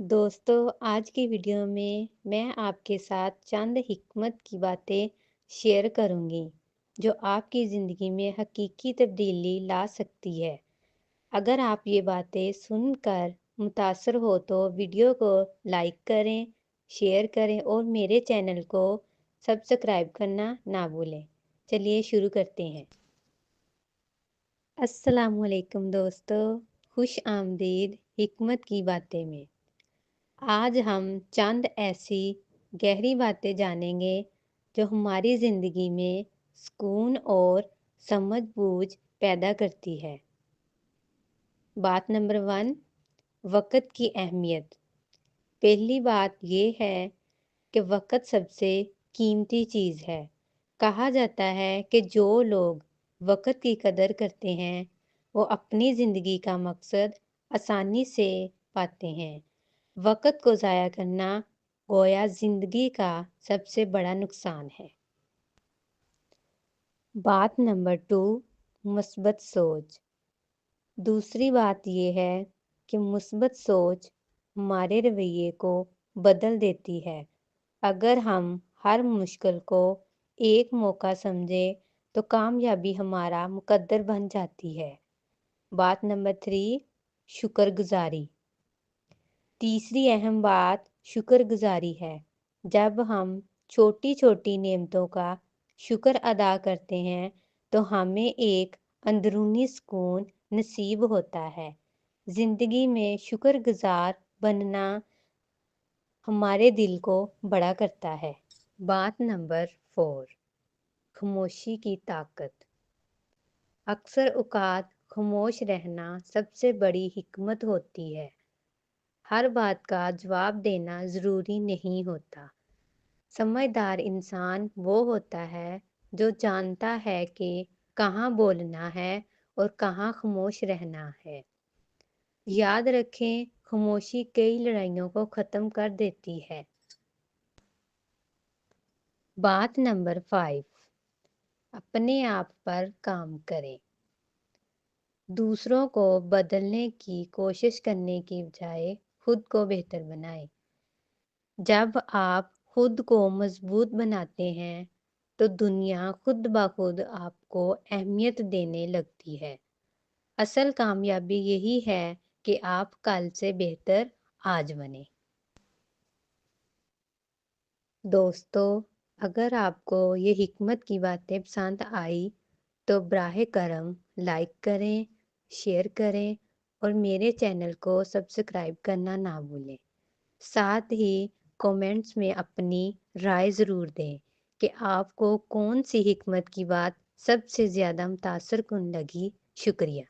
दोस्तों, आज की वीडियो में मैं आपके साथ चंद हिकमत की बातें शेयर करूंगी जो आपकी ज़िंदगी में हकीकी तब्दीली ला सकती है। अगर आप ये बातें सुनकर मुतासर हो तो वीडियो को लाइक करें, शेयर करें और मेरे चैनल को सब्सक्राइब करना ना भूलें। चलिए शुरू करते हैं। अस्सलामुअलैकुम दोस्तों, खुश आमदीद हिकमत की बातें में। आज हम चंद ऐसी गहरी बातें जानेंगे जो हमारी ज़िंदगी में सुकून और समझ-बूझ पैदा करती है। बात नंबर 1, वक़्त की अहमियत। पहली बात ये है कि वक़्त सबसे कीमती चीज़ है। कहा जाता है कि जो लोग वक़्त की कदर करते हैं, वो अपनी ज़िंदगी का मकसद आसानी से पाते हैं। वक़्त को ज़ाया करना गोया ज़िंदगी का सबसे बड़ा नुकसान है। बात नंबर 2, मुस्बत सोच। दूसरी बात ये है कि मुस्बत सोच हमारे रवैये को बदल देती है। अगर हम हर मुश्किल को एक मौका समझें तो कामयाबी हमारा मुकद्दर बन जाती है। बात नंबर 3, शुक्रगुज़ारी। तीसरी अहम बात शुक्रगुज़ारी है। जब हम छोटी-छोटी नेमतों का शुक्र अदा करते हैं, तो हमें एक अंदरूनी सुकून नसीब होता है। ज़िंदगी में शुक्रगुज़ार बनना हमारे दिल को बड़ा करता है। बात नंबर 4, खामोशी की ताकत। अक्सर औक़ात खामोश रहना सबसे बड़ी हिकमत होती है। हर बात का जवाब देना ज़रूरी नहीं होता। समझदार इंसान वो होता है जो जानता है कि कहाँ बोलना है और कहाँ खामोश रहना है। याद रखें, खामोशी कई लड़ाइयों को ख़त्म कर देती है। बात नंबर 5, अपने आप पर काम करें। दूसरों को बदलने की कोशिश करने की बजाय खुद को बेहतर बनाएं। जब आप खुद को मजबूत बनाते हैं तो दुनिया खुद ब खुद आपको अहमियत देने लगती है। असल कामयाबी यही है कि आप कल से बेहतर आज बने। दोस्तों, अगर आपको ये हिकमत की बातें पसंद आई तो बराह करम लाइक करें, शेयर करें और मेरे चैनल को सब्सक्राइब करना ना भूलें। साथ ही कमेंट्स में अपनी राय ज़रूर दें कि आपको कौन सी हिकमत की बात सबसे ज़्यादा मुतासर कुन लगी। शुक्रिया।